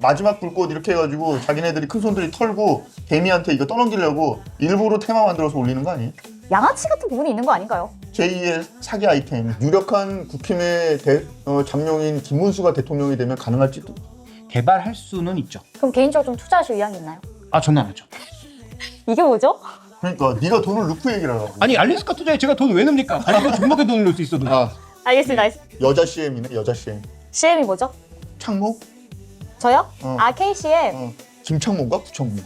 마지막 불꽃 이렇게 해가지고 자기네들이 큰 손들이 털고 개미한테 이거 떠넘기려고 일부러 테마 만들어서 올리는 거 아니에요? 양아치 같은 부분이 있는 거 아닌가요? 제2의 사기 아이템. 유력한 국힘의 잠룡인 김문수가 대통령이 되면 가능할지도. 개발할 수는 있죠. 그럼 개인적으로 좀 투자하실 의향이 있나요? 아, 저는 안 하죠. 이게 뭐죠? 그러니까 네가 돈을 넣고 얘기를 하라고. 아니, 알래스카 투자에 제가 돈 왜 넣습니까? 아니, 종목에 돈을 넣을 수 있어도. 아, 알겠습니다. 여자 CM이네, 여자 CM. CM이 뭐죠? 창모? 저요? 어. 아, KCM. 김창모인가? 구창모?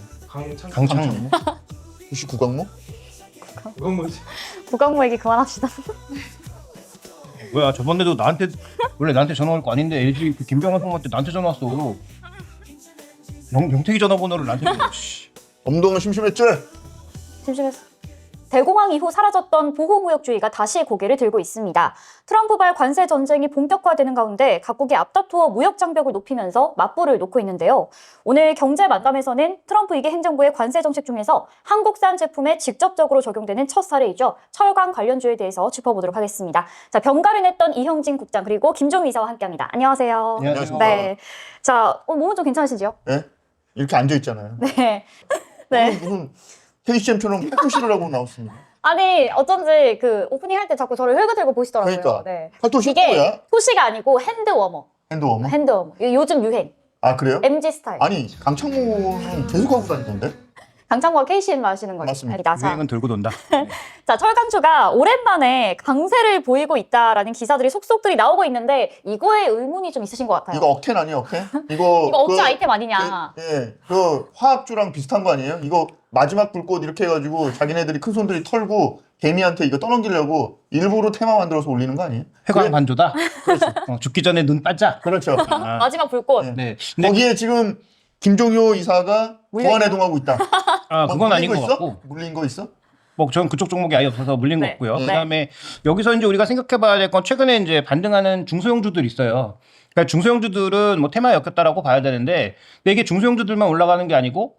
강창모. 혹시 구광모? 그건 뭐지? 부강모 얘기 그만합시다. 뭐야, 저번에도 원래 나한테 전화 올 거 아닌데 LG 그 김병환 선수한테 나한테 전화 왔어. 영택이 전화번호를 나한테 줘. 씨. 엄동은 심심했지? 심심했어. 대공황 이후 사라졌던 보호무역주의가 다시 고개를 들고 있습니다. 트럼프발 관세 전쟁이 본격화되는 가운데 각국이 앞다투어 무역 장벽을 높이면서 맞불을 놓고 있는데요. 오늘 경제 만담에서는 트럼프 2기 행정부의 관세 정책 중에서 한국산 제품에 직접적으로 적용되는 첫 사례이죠. 철강 관련주에 대해서 짚어보도록 하겠습니다. 자, 병가를 냈던 이형진 국장 그리고 김종휘 이사와 함께합니다. 안녕하세요. 안녕하세요. 네. 자, 몸은 좀 괜찮으신지요? 네? 이렇게 앉아있잖아요. 네. 네. 무슨 KCM처럼 팔토시를 하고 나왔습니다. 아니 어쩐지 그 오프닝 할 때 자꾸 저를 흘겨들고 보시더라고요. 그러니까. 네. 팔토시 이게 뭐야? 토시가 아니고 핸드워머. 핸드워머? 핸드워머. 이거 요즘 유행. 아 그래요? MG 스타일. 아니 강창모는 계속 하고 다니던데? 강창모와 KCM 마시는 거죠. 맞습니다. 알겠다. 자, 유행은 들고 돈다. 자, 철강주가 오랜만에 강세를 보이고 있다라는 기사들이 속속들이 나오고 있는데 이거에 의문이 좀 있으신 것 같아요. 이거 억텐 아니에요 억텐? 이거 이거 억지 아이템 아니냐. 그 화학주랑 비슷한 거 아니에요? 이거 마지막 불꽃 이렇게 해가지고 자기네들이 큰 손들이 털고 개미한테 이거 떠넘기려고 일부러 테마 만들어서 올리는 거 아니에요? 해광 반조다. 그렇죠. 죽기 전에 눈 반짝. 그렇죠. 아, 마지막 불꽃. 네. 네. 근데 거기에 지금 김종효 이사가 물려 보안해동하고 있다. 그건 아닌 것 있어? 같고. 물린 거 있어? 뭐 저는 그쪽 종목이 아예 없어서 물린 네. 거 없고요. 네. 그다음에 여기서 이제 우리가 생각해봐야 될 건 최근에 이제 반등하는 중소형주들이 있어요. 그러니까 중소형주들은 뭐 테마에 엮였다라고 봐야 되는데, 근데 이게 중소형주들만 올라가는 게 아니고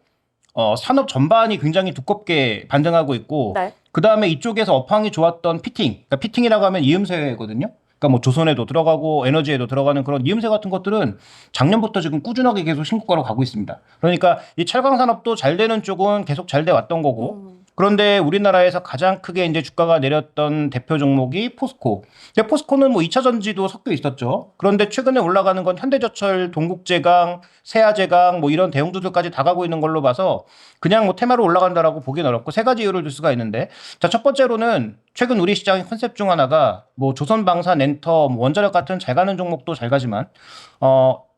산업 전반이 굉장히 두껍게 반등하고 있고, 네. 그다음에 이쪽에서 업황이 좋았던 피팅, 그러니까 피팅이라고 하면 이음새거든요. 그러니까 뭐 조선에도 들어가고 에너지에도 들어가는 그런 이음새 같은 것들은 작년부터 지금 꾸준하게 계속 신고가로 가고 있습니다. 그러니까 이 철강 산업도 잘 되는 쪽은 계속 잘 돼 왔던 거고, 그런데 우리나라에서 가장 크게 이제 주가가 내렸던 대표 종목이 포스코. 근데 포스코는 뭐 2차 전지도 섞여 있었죠. 그런데 최근에 올라가는 건 현대제철, 동국제강, 세아제강 뭐 이런 대형주들까지 다 가고 있는 걸로 봐서 그냥 뭐 테마로 올라간다라고 보기는 어렵고, 세 가지 이유를 들 수가 있는데, 자, 첫 번째로는 최근 우리 시장의 컨셉 중 하나가 뭐 조선방산, 엔터, 뭐 원자력 같은 잘 가는 종목도 잘 가지만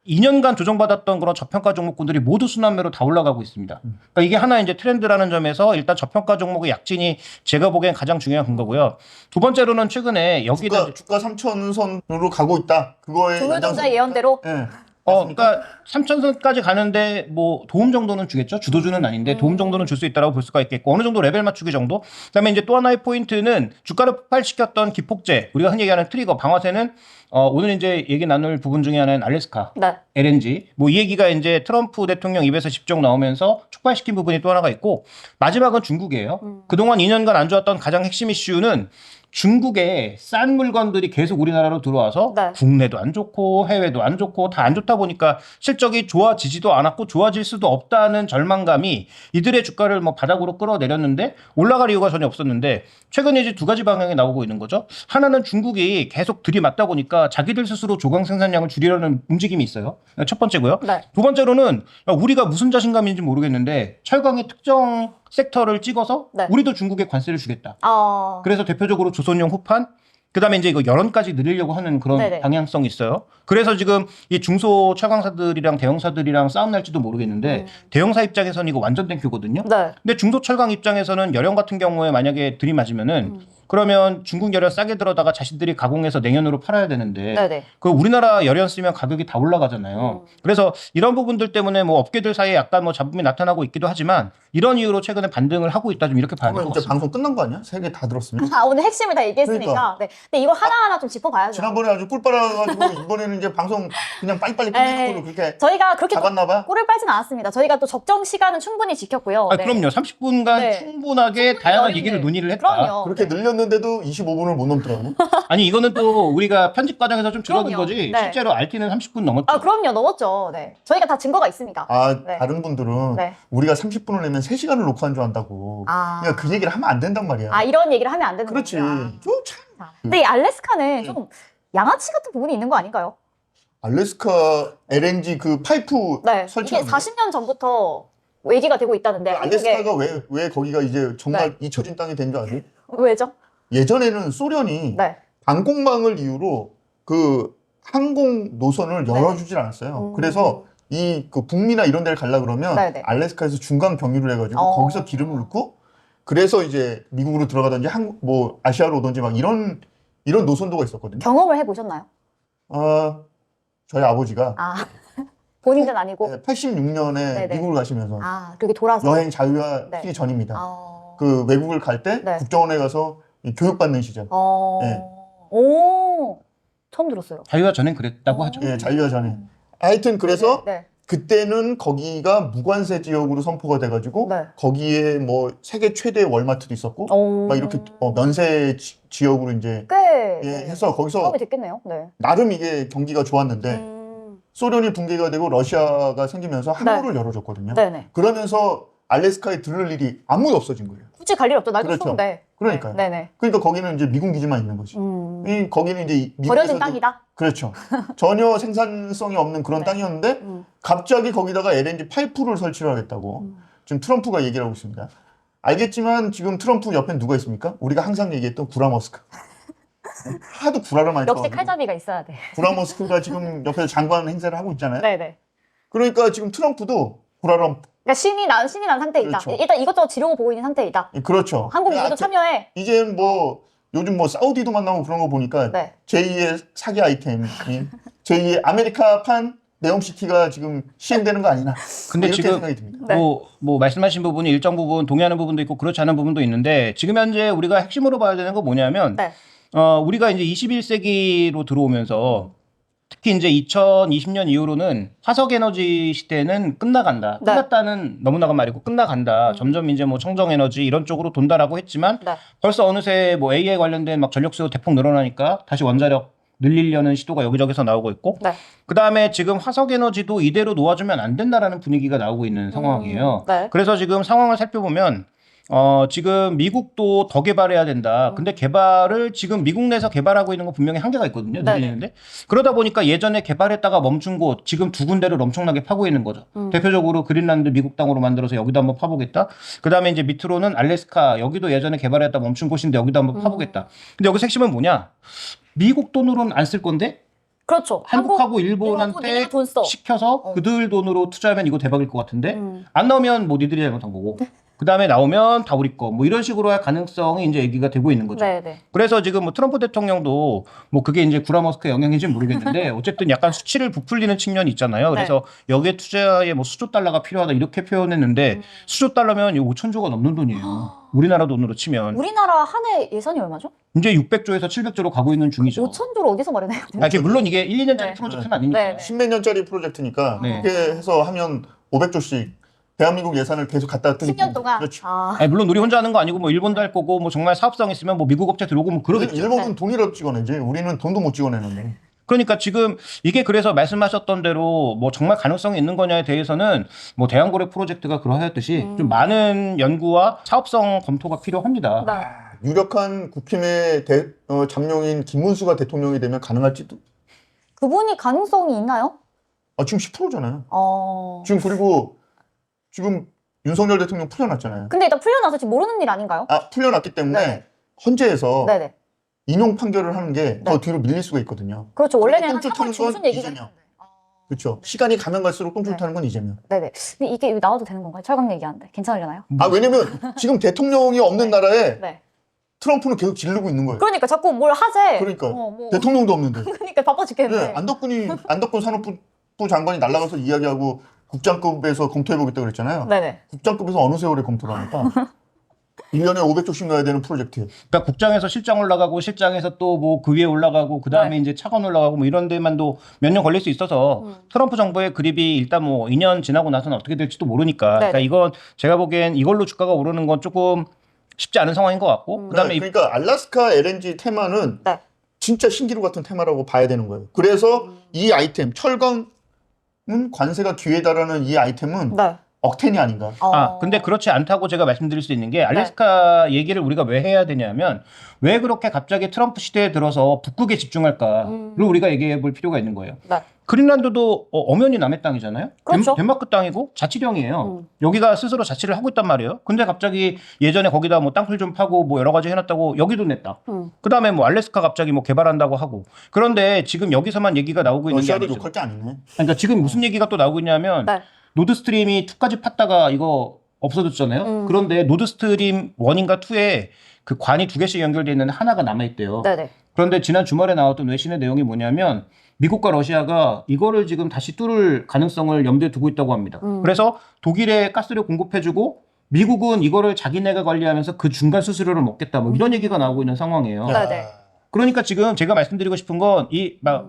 2년간 조정받았던 그런 저평가 종목군들이 모두 순환매로 다 올라가고 있습니다. 그러니까 이게 하나 이제 트렌드라는 점에서 일단 저평가 종목의 약진이 제가 보기엔 가장 중요한 근거고요. 두 번째로는 최근에 여기다 주가 3,000선으로 가고 있다. 그거에 조물동자의 예언대로 네. 그러니까 3,000선까지 가는데 뭐 도움 정도는 주겠죠. 주도주는 아닌데 도움 정도는 줄 수 있다라고 볼 수가 있겠고, 어느 정도 레벨 맞추기 정도. 그다음에 이제 또 하나의 포인트는 주가를 폭발시켰던 기폭제, 우리가 흔히 얘기하는 트리거, 방아쇠는 오늘 이제 얘기 나눌 부분 중에 하나는 알래스카, 네. LNG. 뭐 이 얘기가 이제 트럼프 대통령 입에서 직접 나오면서 촉발시킨 부분이 또 하나가 있고, 마지막은 중국이에요. 그동안 2년간 안 좋았던 가장 핵심 이슈는 중국의 싼 물건들이 계속 우리나라로 들어와서 네. 국내도 안 좋고 해외도 안 좋고 다 안 좋다 보니까 실적이 좋아지지도 않았고 좋아질 수도 없다는 절망감이 이들의 주가를 뭐 바닥으로 끌어내렸는데, 올라갈 이유가 전혀 없었는데 최근에 이제 두 가지 방향이 나오고 있는 거죠. 하나는 중국이 계속 들이맞다 보니까 자기들 스스로 조강 생산량을 줄이려는 움직임이 있어요. 첫 번째고요. 네. 두 번째로는 우리가 무슨 자신감인지 모르겠는데 철강의 특정 섹터를 찍어서 네. 우리도 중국에 관세를 주겠다. 그래서 대표적으로 조선용 후판, 그다음에 이제 이거 연원까지 늘리려고 하는 그런 네네. 방향성이 있어요. 그래서 지금 이 중소 철강사들이랑 대형사들이랑 싸움 날지도 모르겠는데 대형사 입장에서는 이거 완전 땡큐거든요. 네. 근데 중소 철강 입장에서는 열연 같은 경우에 만약에 들이맞으면은 그러면 중국 열연 싸게 들어다가 자신들이 가공해서 내년으로 팔아야 되는데, 네네. 그 우리나라 열연 쓰면 가격이 다 올라가잖아요. 그래서 이런 부분들 때문에 뭐 업계들 사이에 약간 뭐 잡음이 나타나고 있기도 하지만 이런 이유로 최근에 반등을 하고 있다, 좀 이렇게 봐야 될 그러면 것 이제 같습니다. 방송 끝난 거 아니야? 세 개 다 들었으면? 오늘 핵심을 다 얘기했으니까. 그러니까. 네. 근데 이거 하나하나 좀 짚어봐야죠. 지난번에 아주 꿀 빨아가지고 이번에는 이제 방송 그냥 빨리빨리 끝내는 걸로 그렇게 저희가 그렇게 또 잡았나 봐? 꿀을 빨진 않았습니다. 저희가 또 적정 시간은 충분히 지켰고요. 네. 그럼요. 30분간 네. 충분하게 다양한 여유를. 얘기를 논의를 했다. 그럼요. 그렇게 네. 늘렸는데 넘겼는데도 25분을 못 넘더라고. 아니 이거는 또 우리가 편집 과정에서 좀 줄어든 그럼요. 거지. 네. 실제로 RT는 30분 넘었죠. 아, 그럼요. 넘었죠. 네. 저희가 다 증거가 있습니다. 아, 네. 다른 분들은 네. 우리가 30분을 내면 3시간을 녹화한 줄 안다고. 아. 그러니까 그 얘기를 하면 안 된단 말이야. 아, 이런 얘기를 하면 안 되는 그렇지. 거구나. 저 참. 근데 이 알래스카는 좀 양아치 같은 부분이 있는 거 아닌가요? 알래스카 LNG 그 파이프 네. 이게 설치하는 거. 40년 전부터 얘기가 되고 있다는데 알래스카가 왜 거기가 이제 정말 네. 잊혀진 땅이 된 줄 아니? 왜죠? 예전에는 소련이 네. 방공망을 이유로 그 항공 노선을 열어주질 않았어요. 그래서 이 그 북미나 이런 데를 가려 그러면 네, 네. 알래스카에서 중간 경유를 해가지고 거기서 기름을 넣고 그래서 이제 미국으로 들어가든지 뭐 아시아로 오든지 막 이런 노선도가 있었거든요. 경험을 해보셨나요? 저희 아버지가 아, 본인은 아니고. 86년에 네네. 미국을 가시면서 아, 그렇게 돌아서. 여행 자유화 네. 시기 전입니다. 아. 그 외국을 갈 때 네. 국정원에 가서 이 교육받는 시절. 네. 오, 처음 들었어요. 자유화 전엔 그랬다고 하죠. 예, 자유화 전에. 하여튼 그래서 네. 그때는 거기가 무관세 지역으로 선포가 돼가지고 네. 거기에 뭐 세계 최대 월마트도 있었고 오. 막 이렇게 면세 지역으로 이제 꽤 해서 거기서 사업이 됐겠네요. 네. 나름 이게 경기가 좋았는데 소련이 붕괴가 되고 러시아가 생기면서 항로를 열어줬거든요. 네네. 그러면서 알래스카에 들를 일이 아무도 없어진 거예요. 굳이 갈 일 없죠. 날도 그렇죠. 추운데. 그러니까요. 네. 네네. 그러니까 거기는 이제 미군 기지만 있는 거지. 거기는 이제 버려진 미국에서도 땅이다. 그렇죠. 전혀 생산성이 없는 그런 네. 땅이었는데 갑자기 거기다가 LNG 파이프를 설치를 하겠다고 지금 트럼프가 얘기를 하고 있습니다. 알겠지만 지금 트럼프 옆엔 누가 있습니까? 우리가 항상 얘기했던 구라머스크. 하도 구라를 많이 역시 쳐가지고 칼잡이가 있어야 돼. 구라머스크가 지금 옆에서 장관 행세를 하고 있잖아요. 네네. 그러니까 지금 트럼프도 구라럼 그러니까 신이 난 상태에 있다. 그렇죠. 일단 이것저것 지르고 보고 있는 상태에 있다. 그렇죠. 한국 유도 참여해. 이제는 뭐 요즘 뭐 사우디도 만나고 그런 거 보니까 네. 제2의 사기 아이템, 제2의 아메리카판 네옴시티가 지금 시행되는 거 아니나. 근데 이렇게 지금 생각이 듭니다. 네. 뭐 말씀하신 부분이 일정 부분 동의하는 부분도 있고 그렇지 않은 부분도 있는데 지금 현재 우리가 핵심으로 봐야 되는 건 뭐냐면 네. 우리가 이제 21세기로 들어오면서 특히 이제 2020년 이후로는 화석 에너지 시대는 끝나간다. 네. 끝났다는 너무나가 말이고 끝나간다. 점점 이제 뭐 청정 에너지 이런 쪽으로 돈다라고 했지만 네. 벌써 어느새 뭐 AI 관련된 막 전력 수요 대폭 늘어나니까 다시 원자력 늘리려는 시도가 여기저기서 나오고 있고 네. 그다음에 지금 화석 에너지도 이대로 놓아주면 안 된다라는 분위기가 나오고 있는 상황이에요. 네. 그래서 지금 상황을 살펴보면 지금 미국도 더 개발해야 된다. 근데 개발을 지금 미국 내에서 개발하고 있는 건 분명히 한계가 있거든요. 네네. 늘리는데. 그러다 보니까 예전에 개발했다가 멈춘 곳 지금 두 군데를 엄청나게 파고 있는 거죠. 대표적으로 그린란드 미국 땅으로 만들어서 여기도 한번 파보겠다. 그다음에 이제 밑으로는 알래스카 여기도 예전에 개발했다 멈춘 곳인데 여기도 한번 파보겠다. 근데 여기서 핵심은 뭐냐? 미국 돈으로는 안 쓸 건데 그렇죠. 한국하고 일본하고 일본한테 니네가 돈 써. 시켜서 그들 돈으로 투자하면 이거 대박일 것 같은데 안 나오면 뭐 니들이 잘못한 거고 그 다음에 나오면 다 우리 거 뭐 이런 식으로 할 가능성이 이제 얘기가 되고 있는 거죠. 네네. 그래서 지금 뭐 트럼프 대통령도 뭐 그게 이제 구라머스크의 영향인지는 모르겠는데 어쨌든 약간 수치를 부풀리는 측면이 있잖아요. 그래서 여기에 투자에 뭐 수조 달러가 필요하다 이렇게 표현했는데 수조 달러면 5천조가 넘는 돈이에요. 우리나라 돈으로 치면 우리나라 한 해 예산이 얼마죠? 이제 600조에서 700조로 가고 있는 중이죠. 5천조를 어디서 마련해요? 이게 물론 이게 1, 2년짜리 네. 프로젝트는 아니니까. 네. 십몇 년짜리 프로젝트니까 네. 그렇게 해서 하면 500조씩 대한민국 예산을 계속 갖다 쓰니까 10년 동안. 그렇죠. 아. 아니, 물론 우리 혼자 하는 거 아니고 뭐 일본도 할 거고 뭐 정말 사업성 있으면 뭐 미국 업체 들어오고 뭐 그러겠죠. 일본은 돈이라도 찍어내지 우리는 돈도 못 찍어내는데. 그러니까 지금 이게 그래서 말씀하셨던 대로 뭐 정말 가능성이 있는 거냐에 대해서는 뭐 대한고래 프로젝트가 그러하였듯이 좀 많은 연구와 사업성 검토가 필요합니다. 네. 유력한 국힘의 잠룡인 김문수가 대통령이 되면 가능할지도. 그분이 가능성이 있나요? 지금 10%잖아요. 어. 지금 그리고 지금 윤석열 대통령 풀려났잖아요. 근데 일단 풀려나서 지금 모르는 일 아닌가요? 풀려났기 때문에 네. 헌재에서 네네. 인용 판결을 하는 게 더 네. 뒤로 밀릴 수가 있거든요. 그렇죠. 원래는 한 똥줄 3월 타는 중순 건 얘기가 이재명. 했는데. 그렇죠. 시간이 가면 갈수록 똥줄 네. 타는 건 이재명. 네네. 근데 이게 나와도 되는 건가요? 철강 얘기하는데 괜찮으려나요? 왜냐면 지금 대통령이 없는 나라에 네. 트럼프는 계속 지르고 있는 거예요. 그러니까 자꾸 뭘 하재. 그러니까. 뭐. 대통령도 없는데. 그러니까 바빠 죽겠는데. 안덕근 산업부 장관이 날아가서 이야기하고 국장급에서 검토해보겠다고 그랬잖아요. 네네. 국장급에서 어느 세월에 검토를 합니까? 1년에 500조씩 넣어야 되는 프로젝트. 그러니까 국장에서 실장 올라가고 실장에서 또 뭐 그 위에 올라가고 그 다음에 네. 이제 차관 올라가고 뭐 이런 데만도 몇 년 걸릴 수 있어서 트럼프 정부의 그립이 일단 뭐 2년 지나고 나서는 어떻게 될지도 모르니까. 네네. 그러니까 이건 제가 보기엔 이걸로 주가가 오르는 건 조금 쉽지 않은 상황인 것 같고 그다음에 그러니까 알래스카 LNG 테마는 네. 진짜 신기루 같은 테마라고 봐야 되는 거예요. 그래서 이 아이템 철강은 관세가 기회다라는 이 아이템은 네. 억텐이 아닌가. 근데 그렇지 않다고 제가 말씀드릴 수 있는 게 알래스카 얘기를 우리가 왜 해야 되냐면 왜 그렇게 갑자기 트럼프 시대에 들어서 북극에 집중할까를 우리가 얘기해 볼 필요가 있는 거예요. 네. 그린란드도 엄연히 남의 땅이잖아요. 그렇죠. 덴마크 땅이고 자치령이에요. 여기가 스스로 자치를 하고 있단 말이에요. 근데 갑자기 예전에 거기다 뭐 땅굴 좀 파고 뭐 여러 가지 해놨다고 여기도 냈다. 그다음에 뭐 알래스카 갑자기 뭐 개발한다고 하고. 그런데 지금 여기서만 얘기가 나오고 있는 게 러시아도 아니죠. 욕할 게 아니네. 그러니까 지금 무슨 얘기가 또 나오고 있냐면 네. 노드스트림이 2까지 팠다가 이거 없어졌잖아요. 그런데 노드스트림 1인가 2에 그 관이 2개씩 연결되어 있는 하나가 남아있대요. 네네. 그런데 지난 주말에 나왔던 외신의 내용이 뭐냐면 미국과 러시아가 이거를 지금 다시 뚫을 가능성을 염두에 두고 있다고 합니다. 그래서 독일에 가스를 공급해주고 미국은 이거를 자기네가 관리하면서 그 중간 수수료를 먹겠다. 뭐 이런 얘기가 나오고 있는 상황이에요. 네네. 그러니까 지금 제가 말씀드리고 싶은 건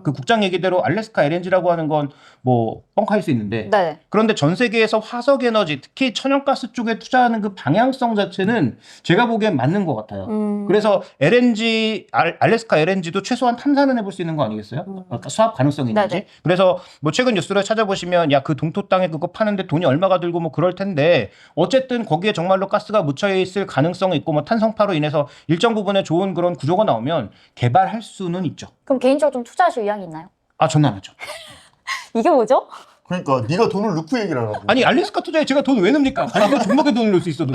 그 국장 얘기대로 알래스카 LNG라고 하는 건 뭐 뻥할 수 있는데 네네. 그런데 전 세계에서 화석 에너지 특히 천연가스 쪽에 투자하는 그 방향성 자체는 제가 보기엔 맞는 것 같아요. 그래서 LNG 알래스카 LNG도 최소한 탐사는 해볼 수 있는 거 아니겠어요? 그러니까 수합 가능성이 있는지. 네네. 그래서 뭐 최근 뉴스를 찾아보시면 야 그 동토 땅에 그거 파는데 돈이 얼마가 들고 뭐 그럴 텐데 어쨌든 거기에 정말로 가스가 묻혀 있을 가능성이 있고 뭐 탄성파로 인해서 일정 부분에 좋은 그런 구조가 나오면 개발할 수는 있죠. 그럼 개인적으로 좀 투자하실 의향이 있나요? 저는 안 하죠. 이게 뭐죠? 그러니까 네가 돈을 넣고 얘기를 하라고. 아니 알래스카 투자에 제가 돈 왜 넣습니까? 나도 종목에 돈을 넣을 수 있어도.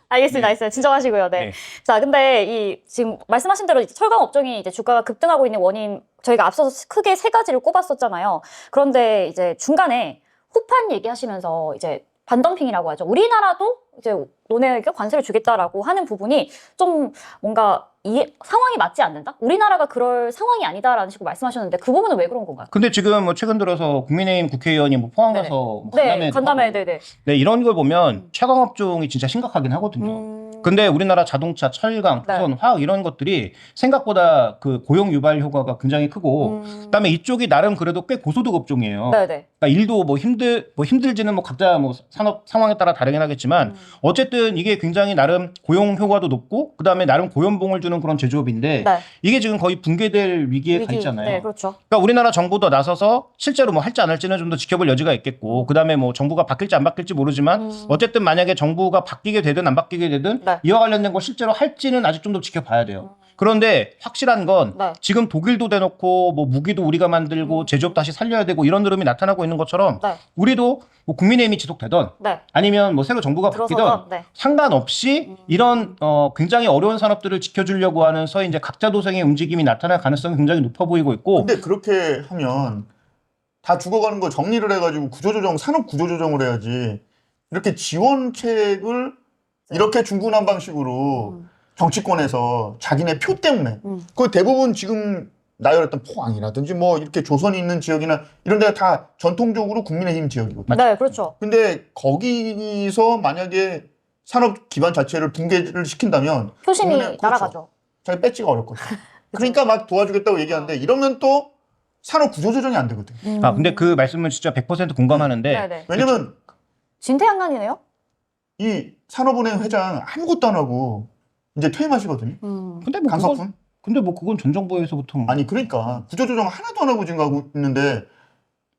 알겠습니다. 알겠습니다. 진정하시고요. 네. 네. 자, 근데 지금 말씀하신 대로 이제 철강 업종이 이제 주가가 급등하고 있는 원인 저희가 앞서서 크게 세 가지를 꼽았었잖아요. 그런데 이제 중간에 호판 얘기하시면서 이제 반덤핑이라고 하죠. 우리나라도 이제 너네에게 관세를 주겠다라고 하는 부분이 좀 뭔가 이 상황이 맞지 않는다? 우리나라가 그럴 상황이 아니다라는 식으로 말씀하셨는데 그 부분은 왜 그런 건가요? 근데 지금 뭐 최근 들어서 국민의힘 국회의원이 뭐 포항 가서 뭐 간담회, 네네. 네, 이런 걸 보면 최강업종이 진짜 심각하긴 하거든요. 근데 우리나라 자동차, 철강, 토선, 화학 이런 것들이 생각보다 그 고용 유발 효과가 굉장히 크고 그다음에 이쪽이 나름 그래도 꽤 고소득 업종이에요. 네네. 그러니까 일도 뭐 힘들지는 뭐 각자 뭐 산업 상황에 따라 다르긴 하겠지만 어쨌든 이게 굉장히 나름 고용 효과도 높고 그다음에 나름 고연봉을 주는 그런 제조업인데 네. 이게 지금 거의 붕괴될 위기에 가 있잖아요. 네, 그렇죠. 그러니까 우리나라 정부도 나서서 실제로 뭐 할지 안 할지는 좀 더 지켜볼 여지가 있겠고 그다음에 뭐 정부가 바뀔지 안 바뀔지 모르지만 어쨌든 만약에 정부가 바뀌게 되든 안 바뀌게 되든 네. 이와 관련된 걸 실제로 할지는 아직 좀 더 지켜봐야 돼요. 그런데 확실한 건 네. 지금 독일도 대놓고 뭐 무기도 우리가 만들고 제조업 다시 살려야 되고 이런 흐름이 나타나고 있는 것처럼 네. 우리도 뭐 국민의힘이 지속되던 네. 아니면 뭐 새로 정부가 바뀌던 들어서던, 네. 상관없이 이런 굉장히 어려운 산업들을 지켜주려고 하는 서히 이제 각자 도생의 움직임이 나타날 가능성이 굉장히 높아 보이고 있고 근데 그렇게 하면 다 죽어가는 거 정리를 해가지고 구조조정, 산업 구조조정을 해야지. 이렇게 지원책을 이렇게 중구난 방식으로 정치권에서 자기네 표 때문에 그 대부분 지금 나열했던 포항이라든지 뭐 이렇게 조선이 있는 지역이나 이런 데가 다 전통적으로 국민의힘 지역이거든요. 네, 그렇죠. 근데 거기서 만약에 산업 기반 자체를 붕괴를 시킨다면 표심이 그러면 날아가죠. 자기 뺏지가 어렵거든요. 그러니까 막 도와주겠다고 얘기하는데 이러면 또 산업 구조조정이 안 되거든. 근데 그 말씀은 진짜 100% 공감하는데 네네. 왜냐면 진퇴양난이네요. 이 산업은행 회장 아무것도 안 하고 이제 퇴임하시거든요. 근데 뭐 그건 전 정부에서부터 아니 그러니까 구조조정 하나도 안 하고 지금 가고 있는데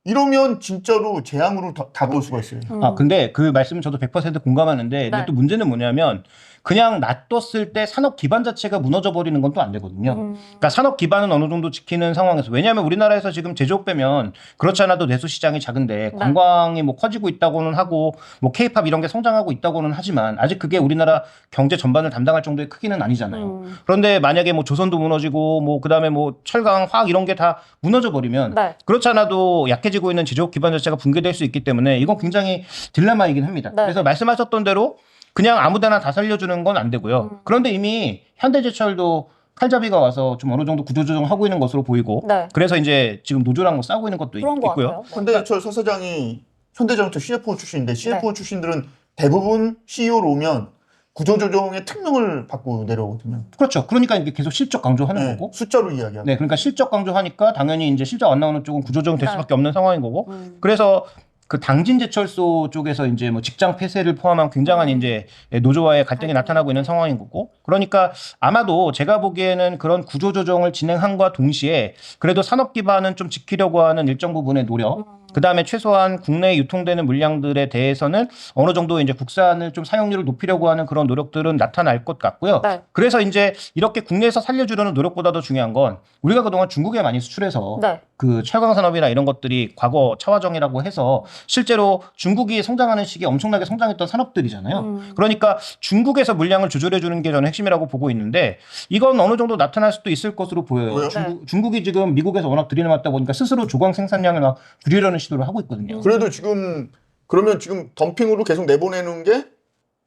이러면 진짜로 재앙으로 다가올 수가 있어요. 근데 그 말씀은 저도 100% 공감하는데 근데 또 문제는 뭐냐면 그냥 놔뒀을 때 산업 기반 자체가 무너져 버리는 건 또 안 되거든요. 그러니까 산업 기반은 어느 정도 지키는 상황에서 왜냐하면 우리나라에서 지금 제조업 빼면 그렇지 않아도 내수 시장이 작은데 관광이 뭐 커지고 있다고는 하고 뭐 K-팝 이런 게 성장하고 있다고는 하지만 아직 그게 우리나라 경제 전반을 담당할 정도의 크기는 아니잖아요. 그런데 만약에 뭐 조선도 무너지고 뭐 그다음에 뭐 철강, 화학 이런 게 다 무너져 버리면 그렇지 않아도 약해지고 있는 제조업 기반 자체가 붕괴될 수 있기 때문에 이건 굉장히 딜레마이긴 합니다. 그래서 말씀하셨던 대로 그냥 아무데나 다 살려주는 건 안 되고요. 그런데 이미 현대제철도 칼잡이가 와서 좀 어느 정도 구조조정하고 있는 것으로 보이고 그래서 이제 지금 노조랑 뭐 싸우고 있는 것도 있고요. 현대제철 서 사장이 현대자동차 CFO 출신인데 CFO 출신들은 대부분 CEO로 오면 구조조정의 특명을 받고 내려오거든요. 그렇죠. 그러니까 이게 계속 실적 강조하는 거고. 숫자로 이야기하고. 네, 그러니까 실적 강조하니까 당연히 이제 실적 안 나오는 쪽은 구조조정 될 수밖에 없는 상황인 거고. 그래서 그 당진 제철소 쪽에서 이제 뭐 직장 폐쇄를 포함한 굉장한 이제 노조와의 갈등이 나타나고 있는 상황인 거고, 그러니까 아마도 제가 보기에는 그런 구조 조정을 진행함과 동시에 그래도 산업 기반은 좀 지키려고 하는 일정 부분의 노력, 그 다음에 최소한 국내에 유통되는 물량들에 대해서는 어느 정도 이제 국산을 좀 사용률을 높이려고 하는 그런 노력들은 나타날 것 같고요. 네. 그래서 이제 이렇게 국내에서 살려주려는 노력보다 더 중요한 건 우리가 그동안 중국에 많이 수출해서 네. 그 철강 산업이나 이런 것들이 과거 차화정이라고 해서 실제로 중국이 성장하는 시기에 엄청나게 성장했던 산업들이잖아요. 그러니까 중국에서 물량을 조절해 주는 게 저는 핵심이라고 보고 있는데, 이건 어느 정도 나타날 수도 있을 것으로 보여요. 왜요? 중국이 지금 미국에서 워낙 들이받다 보니까 스스로 조광 생산량을 막 줄이려는 시도를 하고 있거든요. 그래도 지금 그러면 지금 덤핑으로 계속 내보내는 게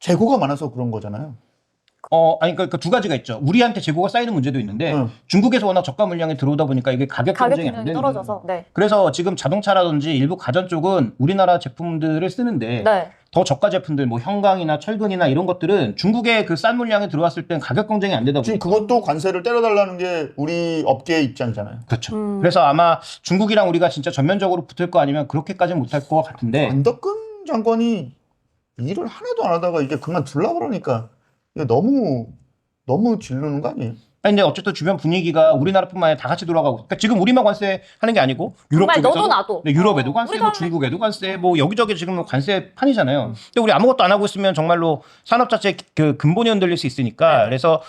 재고가 많아서 그런 거잖아요. 아니, 그러니까 두 가지가 있죠. 우리한테 재고가 쌓이는 문제도 있는데 중국에서 워낙 저가 물량이 들어오다 보니까 이게 가격 경쟁이 안 가격이 되는 떨어져서. 거예요. 네. 그래서 지금 자동차라든지 일부 가전 쪽은 우리나라 제품들을 쓰는데 네. 더 저가 제품들 뭐 형광이나 철근이나 이런 것들은 중국의 그 싼 물량이 들어왔을 땐 가격 경쟁이 안 되다 지금 보니까. 그것도 관세를 때려달라는 게 우리 업계의 입장이잖아요. 그렇죠. 그래서 아마 중국이랑 우리가 진짜 전면적으로 붙을 거 아니면 그렇게까지는 못할 것 같은데. 안덕근 장관이 일을 하나도 안 하다가 이제 그만두려고 그러니까 이거 너무 질르는 거 아니에요? 아니, 근데 어쨌든 주변 분위기가 우리나라뿐만 아니라 다 같이 돌아가고, 그러니까 지금 우리만 관세 하는 게 아니고 유럽 정말 쪽에서도, 너도 나도. 네, 유럽에도 관세, 우리가 뭐 중국에도 관세, 뭐 여기저기 지금 관세 판이잖아요. 근데 우리 아무것도 안 하고 있으면 정말로 산업 자체 그 근본이 흔들릴 수 있으니까. 그래서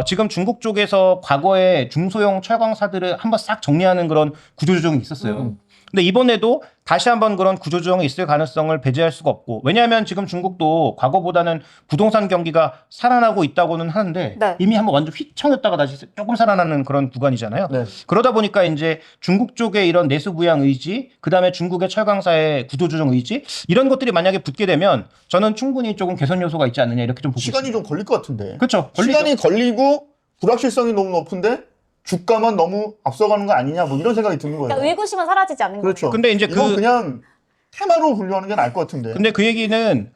지금 중국 쪽에서 과거에 중소형 철강사들을 한번 싹 정리하는 그런 구조조정이 있었어요. 근데 이번에도 다시 한번 그런 구조조정이 있을 가능성을 배제할 수가 없고, 왜냐하면 지금 중국도 과거보다는 부동산 경기가 살아나고 있다고는 하는데 네. 이미 한번 완전 휘청였다가 다시 조금 살아나는 그런 구간이잖아요. 네. 그러다 보니까 이제 중국 쪽의 이런 내수 부양 의지, 그 다음에 중국의 철강사의 구조조정 의지, 이런 것들이 만약에 붙게 되면 저는 충분히 조금 개선 요소가 있지 않느냐 이렇게 좀 보고 시간이 있습니다. 좀 걸릴 것 같은데. 그렇죠. 시간이 걸리고 불확실성이 너무 높은데 주가만 너무 앞서가는 거 아니냐 뭐 이런 생각이 드는 거예요. 그러니까 의구심은 사라지지 않는 그렇죠. 근데 이제 이건 그냥 테마로 분류하는 게 나을 것 같은데. 근데 그 얘기는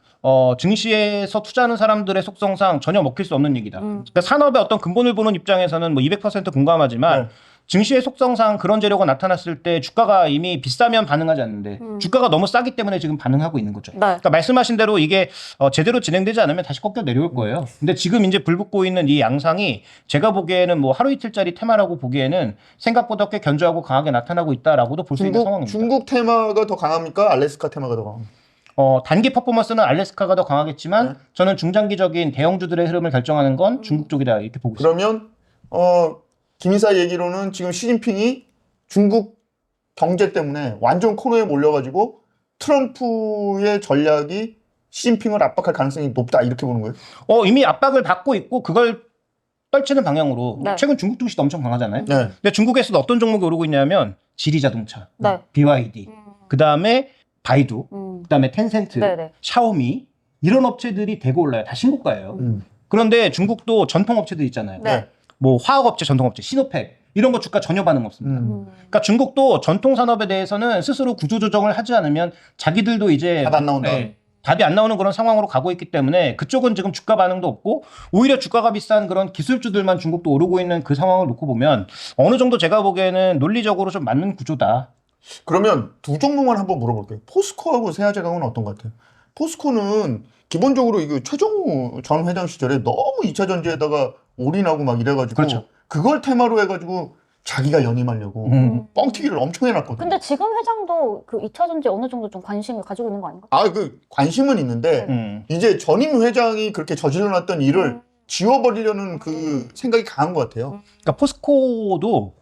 증시에서 투자하는 사람들의 속성상 전혀 먹힐 수 없는 얘기다. 그러니까 산업의 어떤 근본을 보는 입장에서는 뭐 200% 공감하지만 네. 증시의 속성상 그런 재료가 나타났을 때 주가가 이미 비싸면 반응하지 않는데 주가가 너무 싸기 때문에 지금 반응하고 있는 거죠. 네. 그러니까 말씀하신 대로 이게 제대로 진행되지 않으면 다시 꺾여 내려올 거예요. 근데 지금 이제 불붙고 있는 이 양상이 제가 보기에는 뭐 하루 이틀짜리 테마라고 보기에는 생각보다 꽤 견조하고 강하게 나타나고 있다라고도 볼 수 있는 상황입니다. 중국 테마가 더 강합니까? 알래스카 테마가 더 강합니까? 단기 퍼포먼스는 알래스카가 더 강하겠지만 네. 저는 중장기적인 대형주들의 흐름을 결정하는 건 중국 쪽이다 이렇게 보고 있습니다. 그러면 김 이사 얘기로는 지금 시진핑이 중국 경제 때문에 완전 코너에 몰려가지고 트럼프의 전략이 시진핑을 압박할 가능성이 높다 이렇게 보는 거예요? 이미 압박을 받고 있고 그걸 떨치는 방향으로 네. 최근 중국 증시도 엄청 강하잖아요. 네. 근데 중국에서도 어떤 종목이 오르고 있냐면 지리자동차, 네. BYD, 그 다음에 바이두, 그 다음에 텐센트, 네네. 샤오미 이런 업체들이 대거 올라요. 다 신고가예요. 그런데 중국도 전통 업체들 있잖아요. 네. 뭐 화학업체, 전통업체, 시노팩 이런 거 주가 전혀 반응 없습니다. 그러니까 중국도 전통 산업에 대해서는 스스로 구조조정을 하지 않으면 자기들도 이제 답 안 나온다. 답이 안 나오는 그런 상황으로 가고 있기 때문에 그쪽은 지금 주가 반응도 없고 오히려 주가가 비싼 그런 기술주들만 중국도 오르고 있는 그 상황을 놓고 보면 어느 정도 제가 보기에는 논리적으로 좀 맞는 구조다. 그러면 두 종목만 한번 물어볼게요. 포스코하고 세아제강은 어떤 것 같아요? 포스코는 기본적으로 이거 최정우 전 회장 시절에 너무 2차 전지에다가 올인하고 막 이래가지고 그렇죠. 그걸 테마로 해가지고 자기가 연임하려고 뻥튀기를 엄청 해놨거든요. 근데 지금 회장도 그 2차 전지 어느 정도 좀 관심을 가지고 있는 거 아닌가? 관심은 있는데 이제 전임 회장이 그렇게 저질러놨던 일을 지워버리려는 그 생각이 강한 것 같아요. 그러니까 포스코도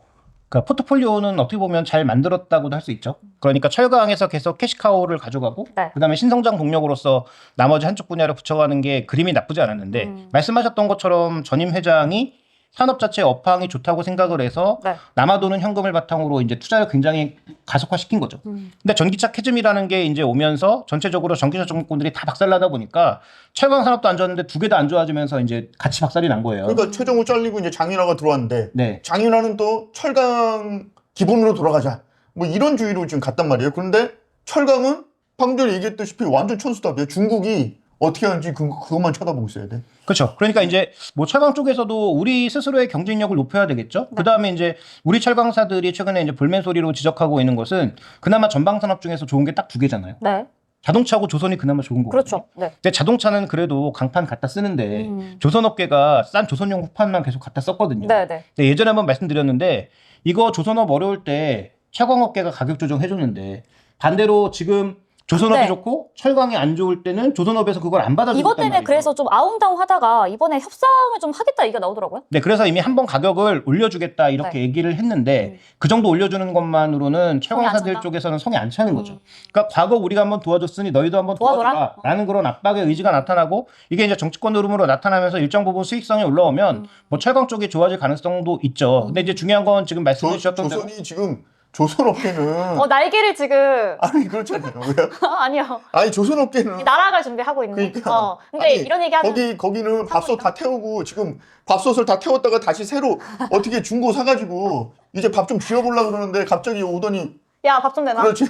그러니까 포트폴리오는 어떻게 보면 잘 만들었다고도 할 수 있죠. 그러니까 철강에서 계속 캐시카우를 가져가고 네. 그다음에 신성장 동력으로서 나머지 한쪽 분야를 붙여가는 게 그림이 나쁘지 않았는데 말씀하셨던 것처럼 전임 회장이 산업 자체의 업황이 좋다고 생각을 해서 네. 남아도는 현금을 바탕으로 이제 투자를 굉장히 가속화시킨 거죠. 근데 전기차 캐즘이라는 게 이제 오면서 전체적으로 전기차 종목군들이 다 박살나다 보니까 철강 산업도 안 좋았는데 두 개 다 안 좋아지면서 이제 같이 박살이 난 거예요. 그러니까 최정우 잘리고 이제 장윤아가 들어왔는데 네. 장윤아는 또 철강 기본으로 돌아가자 뭐 이런 주의로 지금 갔단 말이에요. 그런데 철강은 방금 전에 얘기했다시피 완전 천수답이에요. 중국이 어떻게 하는지 그것만 쳐다보고 있어야 돼. 그렇죠. 그러니까 이제 뭐 철강 쪽에서도 우리 스스로의 경쟁력을 높여야 되겠죠. 네. 그다음에 이제 우리 철강사들이 최근에 이제 불멘 소리로 지적하고 있는 것은 그나마 전방 산업 중에서 좋은 게 딱 두 개잖아요. 네. 자동차하고 조선이 그나마 좋은 거거든요. 그렇죠. 네. 근데 자동차는 그래도 강판 갖다 쓰는데 조선업계가 싼 조선용 후판만 계속 갖다 썼거든요. 네, 네. 근데 예전에 한번 말씀드렸는데 이거 조선업 어려울 때 철강업계가 가격 조정해줬는데 반대로 지금 조선업이 네. 좋고 철강이 안 좋을 때는 조선업에서 그걸 안 받아주고 이것 때문에 그래서 좀 아웅다웅하다가 이번에 협상을 좀 하겠다 얘기가 나오더라고요. 네, 그래서 이미 한 번 가격을 올려주겠다 이렇게 네. 얘기를 했는데 그 정도 올려주는 것만으로는 성이 안 철강사들 찬다? 쪽에서는 성이 안 차는 거죠. 그러니까 과거 우리가 한번 도와줬으니 너희도 한번 도와줘라? 도와줘라라는 그런 압박의 의지가 나타나고 이게 이제 정치권 흐름으로 나타나면서 일정 부분 수익성이 올라오면 뭐 철강 쪽이 좋아질 가능성도 있죠. 근데 이제 중요한 건 지금 말씀해 주셨던 대로 조선이 지금 조선업계는 날개를 지금 아니 그렇잖아요. 왜요? 아니요. 아니 조선업계는 날아갈 준비하고 있는. 그러니까 근데 아니, 이런 얘기하면 거기는 밥솥 다 태우고 지금 밥솥을 다 태웠다가 다시 새로 어떻게 중고 사가지고 이제 밥 좀 지어보려고 그러는데 갑자기 오더니 야, 밥 좀 내놔. 그렇지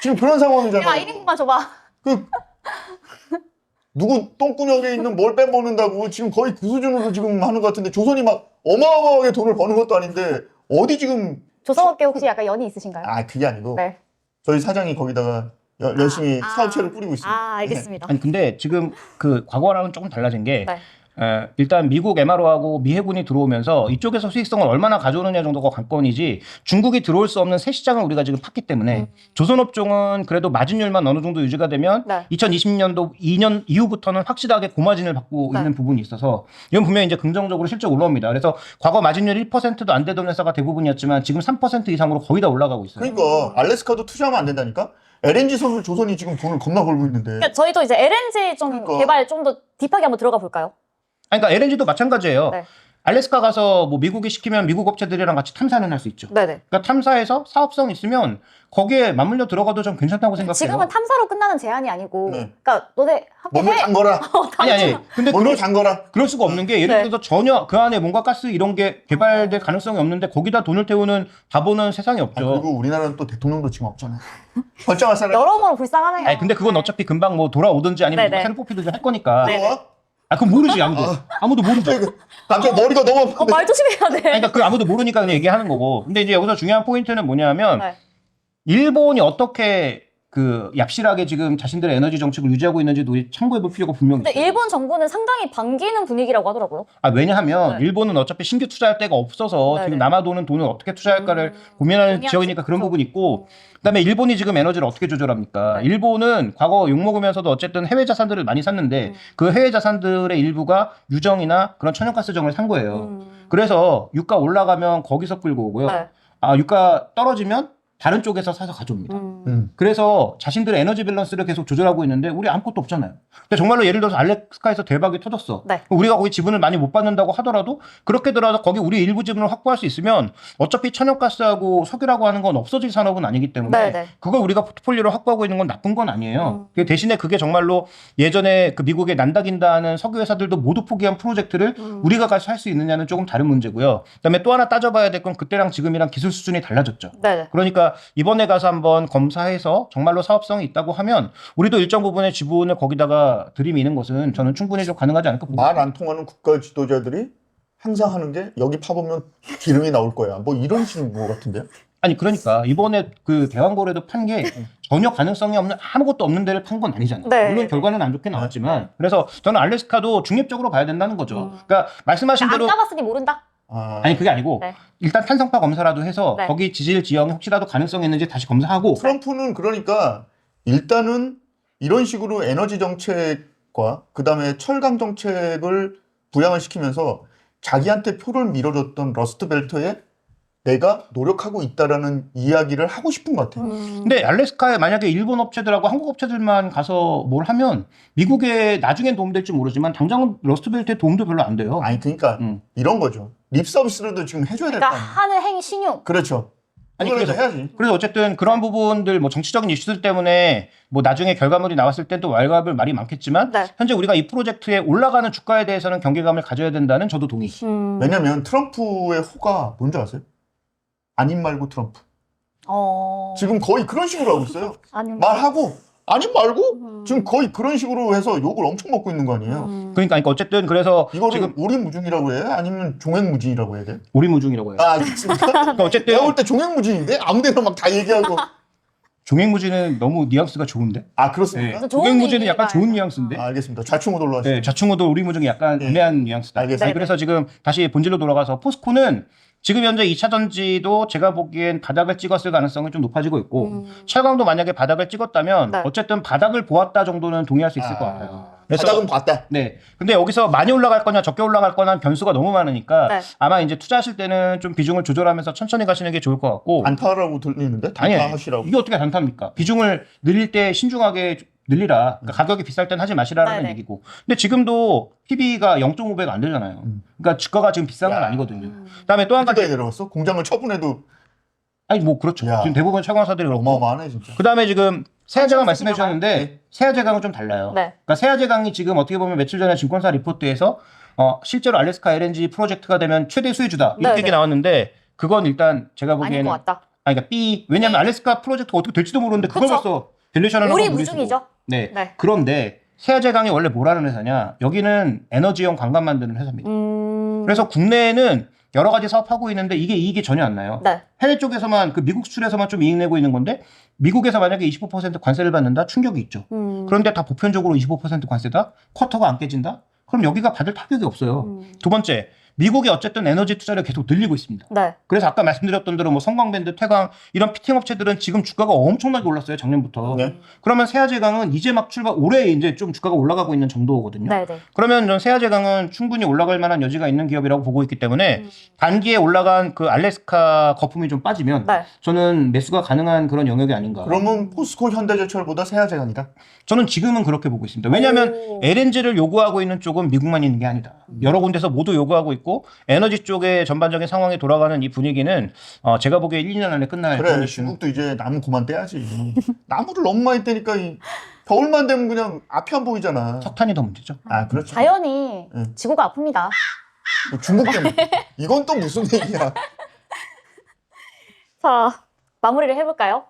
지금 그런 상황이잖아. 야, 1인분만 줘봐. 그 누구 똥구녕에 있는 뭘 빼먹는다고 지금 거의 그 수준으로 지금 하는 것 같은데 조선이 막 어마어마하게 돈을 버는 것도 아닌데 어디 지금 조선업계 혹시 약간 연이 있으신가요? 그게 아니고 네. 저희 사장이 거기다가 열심히 사업체를 꾸리고 있습니다. 알겠습니다. 아니 근데 지금 그 과거랑은 조금 달라진 게 네. 일단 미국 MRO하고 미 해군이 들어오면서 이쪽에서 수익성을 얼마나 가져오느냐 정도가 관건이지 중국이 들어올 수 없는 새 시장을 우리가 지금 팠기 때문에 조선업종은 그래도 마진율만 어느 정도 유지가 되면 네. 2020년도 2년 이후부터는 확실하게 고마진을 받고 네. 있는 부분이 있어서 이건 분명히 이제 긍정적으로 실적 올라옵니다. 그래서 과거 마진율 1%도 안 되던 회사가 대부분이었지만 지금 3% 이상으로 거의 다 올라가고 있어요. 그러니까 알래스카도 투자하면 안 된다니까. LNG 선을 조선이 지금 돈을 겁나 벌고 있는데. 그러니까 저희도 이제 LNG 좀 그러니까. 개발 좀 더 딥하게 한번 들어가 볼까요? 그러니까 LNG도 마찬가지예요. 네. 알래스카 가서 뭐 미국이 시키면 미국 업체들이랑 같이 탐사는 할 수 있죠. 네네. 그러니까 탐사해서 사업성 있으면 거기에 맞물려 들어가도 좀 괜찮다고 생각해요. 지금은 탐사로 끝나는 제한이 아니고, 네. 그러니까 너네 함께 몸을 해. 잠거라. 아니. 근데 몸을 잠거라. 그럴 수가 없는 게 예를 네. 들어서 전혀 그 안에 뭔가 가스 이런 게 개발될 가능성이 없는데 거기다 돈을 태우는 바보는 세상에 없죠. 그리고 우리나라는 또 대통령도 지금 없잖아. 결정할 사람. 여러모로 불쌍하네요. 아니 근데 그건 어차피 금방 뭐 돌아오든지 아니면 네네. 누가 새로 뽑히든지 할 거니까. 네. 그럼 모르지 아무도. 아무도 모르죠. 갑자기 머리가 너무 아픈데. 말 조심해야 돼. 그러니까 그 아무도 모르니까 그냥 얘기하는 거고. 근데 이제 여기서 중요한 포인트는 뭐냐면 네. 일본이 어떻게 그 얍실하게 지금 자신들의 에너지 정책을 유지하고 있는지도 우리 참고해 볼 필요가 분명히 근데 있어요. 일본 정부는 상당히 반기는 분위기라고 하더라고요. 왜냐하면 네. 일본은 어차피 신규 투자할 데가 없어서 네네. 지금 남아도는 돈을 어떻게 투자할까를 고민하는 고민하지. 지역이니까 그런 그렇죠. 부분이 있고 그다음에 일본이 지금 에너지를 어떻게 조절합니까? 네. 일본은 과거 욕먹으면서도 어쨌든 해외 자산들을 많이 샀는데 그 해외 자산들의 일부가 유정이나 그런 천연가스정을 산 거예요. 그래서 유가 올라가면 거기서 끌고 오고요. 네. 유가 떨어지면 다른 쪽에서 사서 가져옵니다. 그래서 자신들의 에너지 밸런스를 계속 조절하고 있는데 우리 아무것도 없잖아요. 근데 정말로 예를 들어서 알래스카에서 대박이 터졌어. 네. 우리가 거기 지분을 많이 못 받는다고 하더라도 그렇게 들어서 거기 우리 일부 지분을 확보할 수 있으면 어차피 천연가스하고 석유라고 하는 건 없어질 산업은 아니기 때문에 네네. 그걸 우리가 포트폴리오로 확보하고 있는 건 나쁜 건 아니에요. 대신에 그게 정말로 예전에 그 미국의 난다긴다 하는 석유 회사들도 모두 포기한 프로젝트를 우리가 가서 할 수 있느냐는 조금 다른 문제고요. 그다음에 또 하나 따져봐야 될 건 그때랑 지금이랑 기술 수준이 달라졌죠. 네네. 그러니까 이번에 가서 한번 검사해서 정말로 사업성이 있다고 하면 우리도 일정 부분의 지분을 거기다가 들이미는 것은 저는 충분히 좀 가능하지 않을까 봅니다. 말 안 통하는 국가 지도자들이 항상 하는 게 여기 파보면 기름이 나올 거야. 뭐 이런 식인 것 같은데요. 아니 그러니까 이번에 그 대왕거래도 판 게 전혀 가능성이 없는 아무것도 없는 데를 판 건 아니잖아요. 네. 물론 결과는 안 좋게 나왔지만 그래서 저는 알래스카도 중립적으로 봐야 된다는 거죠. 그러니까 말씀하신 안 대로 까봤으니 모른다. 아니 그게 아니고 네. 일단 탄성파 검사라도 해서 네. 거기 지질 지형이 혹시라도 가능성이 있는지 다시 검사하고 트럼프는 그러니까 일단은 이런 식으로 에너지 정책과 그다음에 철강 정책을 부양을 시키면서 자기한테 표를 밀어줬던 러스트 벨트에 내가 노력하고 있다라는 이야기를 하고 싶은 것 같아요. 근데 알래스카에 만약에 일본 업체들하고 한국 업체들만 가서 뭘 하면 미국에 나중엔 도움될지 모르지만 당장은 러스트벨트에 도움도 별로 안 돼요. 아니 그러니까 이런 거죠. 립 서비스라도 지금 해줘야 될 거 그러니까 아니에요. 하는 행위 신용. 그렇죠. 아니, 그거라도 그래서- 해야지. 그래서 어쨌든 그런 부분들 뭐 정치적인 이슈들 때문에 뭐 나중에 결과물이 나왔을 땐 또 왈가왈부 말이 많겠지만 네. 현재 우리가 이 프로젝트에 올라가는 주가에 대해서는 경계감을 가져야 된다는 저도 동의. 왜냐면 트럼프의 호가 뭔지 아세요? 아님 말고 트럼프. 어. 지금 거의 그런 식으로 하고 있어요. 아니. 말하고 아니 말고 지금 거의 그런 식으로 해서 욕을 엄청 먹고 있는 거 아니에요? 그러니까 어쨌든 그래서 이거를 지금 우리무중이라고 해요? 아니면 종횡무진이라고 해야 돼? 우리무중이라고 해요. 아, 그렇습니까? 그러니까 어쨌든 내가 볼 때 종횡무진인데 아무데나 막 다 얘기하고. 종횡무진은 너무 뉘앙스가 좋은데. 아, 그렇습니까? 네. 좋은 종횡무진은 약간 의미가 좋은 뉘앙스인데. 알겠습니다. 좌충우돌로 하시죠. 네, 좌충우돌 우리무중이 약간 네. 애매한 뉘앙스다. 알겠습니다. 아니, 그래서 지금 다시 본질로 돌아가서 포스코는 지금 현재 2차 전지도 제가 보기엔 바닥을 찍었을 가능성이 좀 높아지고 있고 철강도 만약에 바닥을 찍었다면 네. 어쨌든 바닥을 보았다 정도는 동의할 수 있을 것 같아요. 그래서 바닥은 봤다. 네. 근데 여기서 많이 올라갈 거냐 적게 올라갈 거냐 변수가 너무 많으니까 네. 아마 이제 투자하실 때는 좀 비중을 조절하면서 천천히 가시는 게 좋을 것 같고. 단타라고 들리는데? 아니, 단타하시라고. 이게 어떻게 단타입니까? 비중을 늘릴 때 신중하게 늘리라. 그러니까 가격이 비쌀 땐 하지 마시라는 네네. 얘기고. 근데 지금도 PB가 0.5배가 안 되잖아요. 그러니까 주가가 지금 비싼 건 야. 아니거든요. 그다음에 또 한 가지. 어디까지 내려갔어? 공장을 처분해도 아니 뭐 그렇죠. 야. 지금 대부분 철강사들이 그렇고. 어마어마하네 진짜. 그다음에 지금 세아제강 말씀해 쓰시나 봐요. 주셨는데 세아제강은 좀 달라요. 네. 그러니까 세아제강이 지금 어떻게 보면 며칠 전에 증권사 리포트에서 실제로 알래스카 LNG 프로젝트가 되면 최대 수혜주다 이렇게 네, 얘기 네. 나왔는데 그건 일단 제가 아닌 보기에는 것 같다. 아니 그러니까 B 왜냐면 알래스카 프로젝트가 어떻게 될지도 모르는데 그걸 그쵸. 벌써 밸류에이션을 하고 우리 무리수고. 무중이죠. 네. 네. 그런데 세아제강이 원래 뭐라는 회사냐? 여기는 에너지용 관광 만드는 회사입니다. 그래서 국내에는 여러 가지 사업하고 있는데 이게 이익이 전혀 안 나요. 네. 해외 쪽에서만 그 미국 수출에서만 좀 이익 내고 있는 건데 미국에서 만약에 25% 관세를 받는다? 충격이 있죠. 그런데 다 보편적으로 25% 관세다? 쿼터가 안 깨진다? 그럼 여기가 받을 타격이 없어요. 두 번째, 미국이 어쨌든 에너지 투자를 계속 늘리고 있습니다. 네. 그래서 아까 말씀드렸던 대로 뭐 성광밴드, 태광 이런 피팅 업체들은 지금 주가가 엄청나게 올랐어요. 작년부터. 네. 그러면 세아제강은 이제 막 올해 이제 좀 주가가 올라가고 있는 정도거든요. 네, 네. 그러면 전 세아제강은 충분히 올라갈 만한 여지가 있는 기업이라고 보고 있기 때문에 단기에 올라간 그 알래스카 거품이 좀 빠지면 네. 저는 매수가 가능한 그런 영역이 아닌가. 그러면 포스코 현대제철보다 세아제강이다. 저는 지금은 그렇게 보고 있습니다. 왜냐하면 오. LNG를 요구하고 있는 쪽은 미국만 있는 게 아니다. 여러 군데서 모두 요구하고 있고 에너지 쪽의 전반적인 상황이 돌아가는 이 분위기는 제가 보기에 1, 2년 안에 끝날 그런 그래, 이슈는. 중국도 이제 나무 그만 떼야지. 나무를 너무 많이 떼니까 겨울만 되면 그냥 앞이 안 보이잖아. 석탄이 더 문제죠. 아, 그렇죠. 자연이 응. 지구가 아픕니다. 중국 때문에. 이건 또 무슨 얘기야. 자, 마무리를 해볼까요?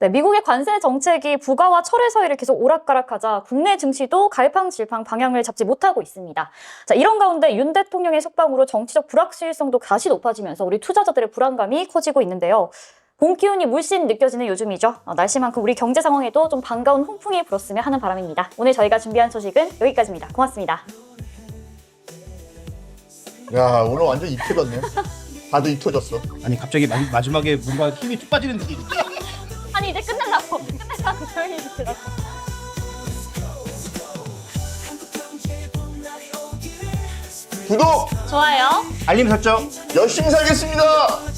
네, 미국의 관세 정책이 부가와 철의 사이를 계속 오락가락하자 국내 증시도 갈팡질팡 방향을 잡지 못하고 있습니다. 자, 이런 가운데 윤 대통령의 속방으로 정치적 불확실성도 다시 높아지면서 우리 투자자들의 불안감이 커지고 있는데요. 봄 기운이 물씬 느껴지는 요즘이죠. 날씨만큼 우리 경제 상황에도 좀 반가운 홍풍이 불었으면 하는 바람입니다. 오늘 저희가 준비한 소식은 여기까지입니다. 고맙습니다. 야, 오늘 완전 입 터졌네. 다들 입 터졌어. 아니 갑자기 마지막에 뭔가 힘이 쭉 빠지는 느낌. 아니 이제 끝내려고 조용히 해주세요. 구독, 좋아요. 알림 설정. 열심히 살겠습니다.